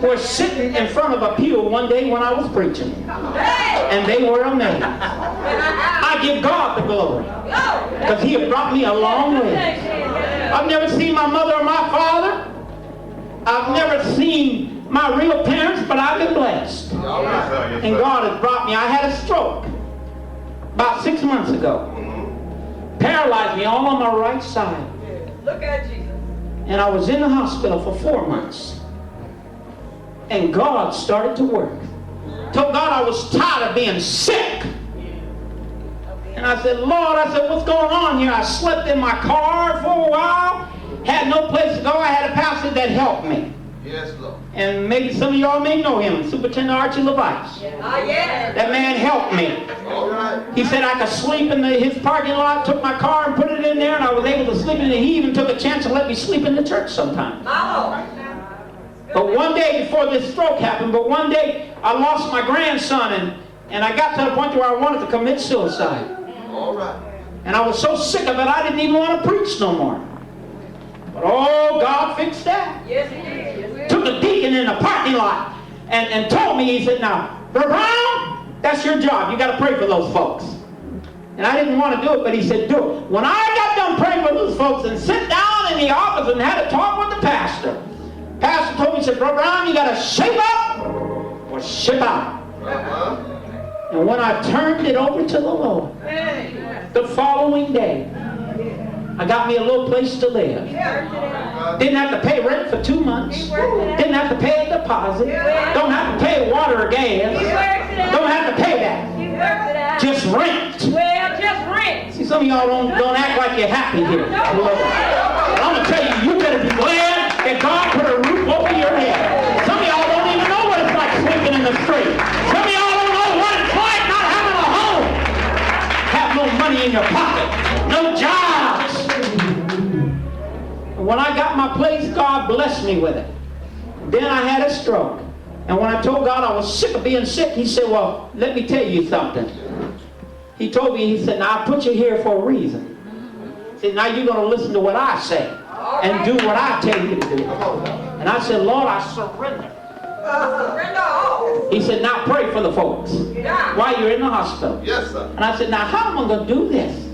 were sitting in front of a pew one day when I was preaching. And they were amazed. I give God the glory. Because He has brought me a long way. I've never seen my mother or my father. I've never seen my real parents, but I've been blessed. And God has brought me. I had a stroke about 6 months ago. Paralyzed me all on my right side. Look at Jesus. And I was in the hospital for 4 months. And God started to work. Told God I was tired of being sick. And I said, Lord, what's going on here? I slept in my car for a while. Had no place to go. I had a pastor that helped me. Yes, Lord. And maybe some of y'all may know him, Superintendent Archie Levice. Yeah. That man helped me. All right. He said I could sleep in his parking lot, took my car and put it in there, and I was able to sleep in it. He even took a chance to let me sleep in the church sometimes. But one day before this stroke happened, I lost my grandson, and I got to the point where I wanted to commit suicide. All right. And I was so sick of it, I didn't even want to preach no more. But oh, God fixed that. Yes, He did. Took a deacon in the parking lot and told me, he said, now, Brother Brown, that's your job. You got to pray for those folks. And I didn't want to do it, but he said, do it. When I got done praying for those folks and sit down in the office and had a talk with the pastor told me, he said, Brother Brown, you got to shape up or ship out. And when I turned it over to the Lord, the following day, I got me a little place to live. Didn't have to pay rent for 2 months. Didn't have to pay a deposit. Don't have to pay water or gas. Don't have to pay that. Just rent. Well, just rent. See, some of y'all don't act like you're happy here. But I'm going to tell you, you better be glad that God put a roof over your head. Some of y'all don't even know what it's like sleeping in the street. Some of y'all don't know what it's like not having a home. Have no money in your pocket. No jobs. And when I got my place, God blessed me with it. Then I had a stroke. And when I told God I was sick of being sick, He said, well, let me tell you something. He told me, He said, now I put you here for a reason. He said, now you're going to listen to what I say and do what I tell you to do. And I said, Lord, I surrender. Surrender all. He said, now pray for the folks while you're in the hospital. Yes, sir. And I said, now how am I going to do this?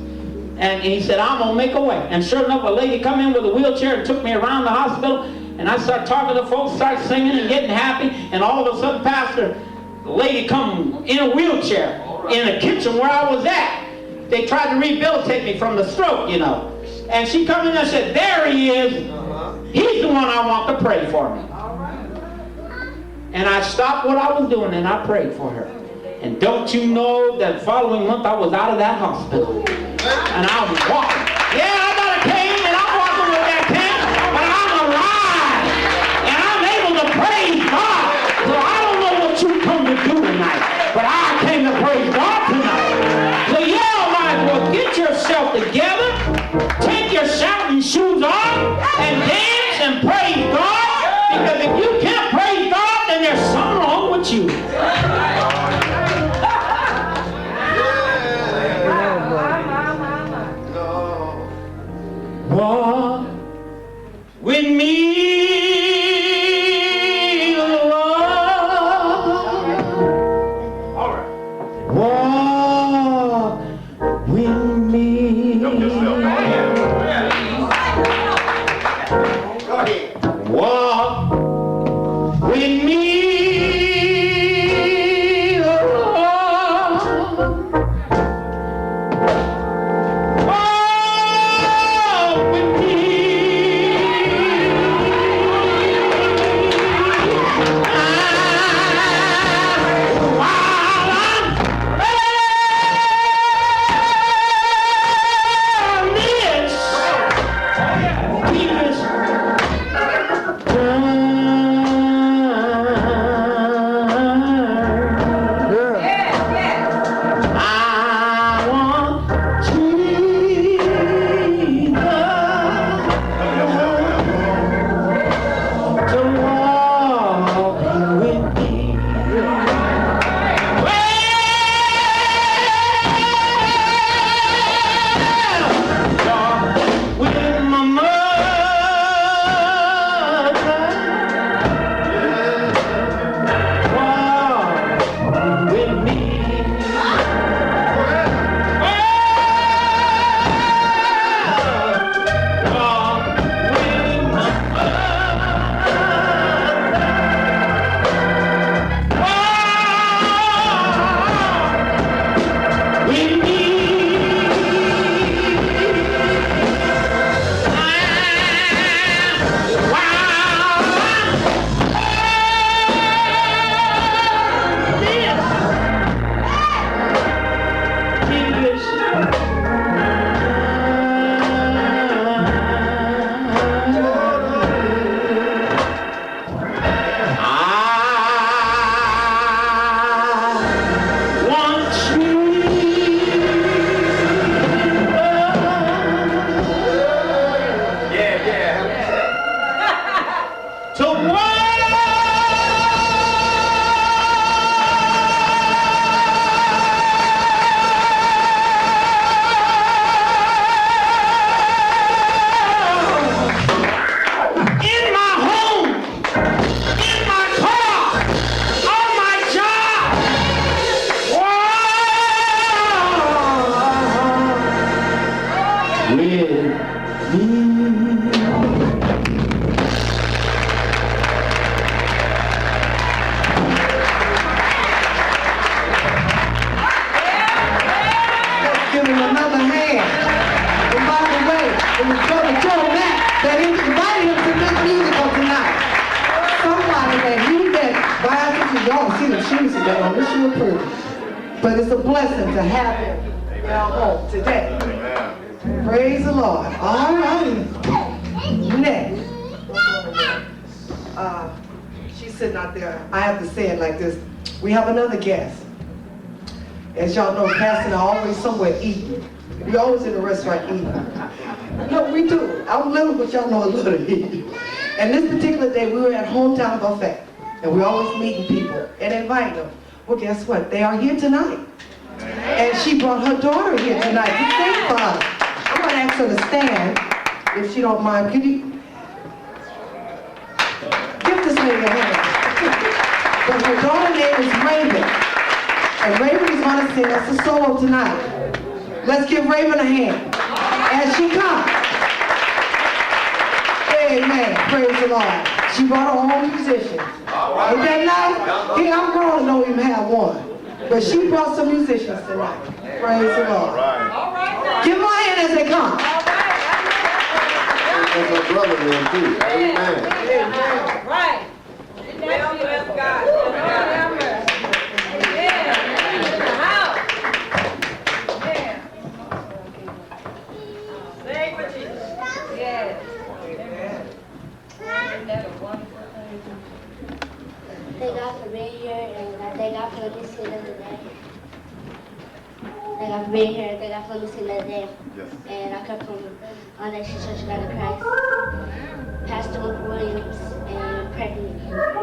And He said, I'm going to make a way. And sure enough, a lady come in with a wheelchair and took me around the hospital. And I started talking to folks, started singing and getting happy. And all of a sudden, Pastor, the lady come in a wheelchair in the kitchen where I was at. They tried to rehabilitate me from the stroke, you know. And she come in and said, there he is. He's the one I want to pray for me. And I stopped what I was doing and I prayed for her. And don't you know that following month I was out of that hospital. And I was walking. Yeah, I got a cane and I'm walking with that cane. But I'm alive. And I'm able to praise God. So I don't know what you come to do tonight. But I came to praise God tonight. So yeah, might as well get yourself together. Take your shouting shoes off. And dance and praise God. Because if you can't praise God, then there's something wrong with you. y'all see the shoes today on this shoe approved. But it's a blessing to have him in our home today. Praise the Lord. All right. Next. She's sitting out there. I have to say it like this. We have another guest. As y'all know, Pastor and I are always somewhere eating. We always in a restaurant eating. No, we do. I'm little, but y'all know a little eat. And this particular day, we were at Hometown Buffet. And we're always meeting people and inviting them. Well, guess what? They are here tonight. And she brought her daughter here tonight to sing for us. I'm going to ask her to stand, if she don't mind. Can you give this lady a hand? But her daughter's name is Raven. And Raven is going to sing us a solo tonight. Let's give Raven a hand as she comes. Amen. Praise the Lord. She brought her own musicians. Ain't that nice? Yeah, I'm grown and don't even have one. But she brought some musicians tonight. Praise the Lord. All right. Give them a hand as they come. That's my brother then too. Amen. Right. Well, bless God. Lord have mercy. Yeah. In the house. Yeah. Thank you, Jesus. Yes. Isn't that a wonderful thing? Thank God for being here, and I thank God for letting me see another day. Thank God for being here, and thank God for letting me see another day. And I come from Nation Church of God in Christ. Pastor Williams and pregnant.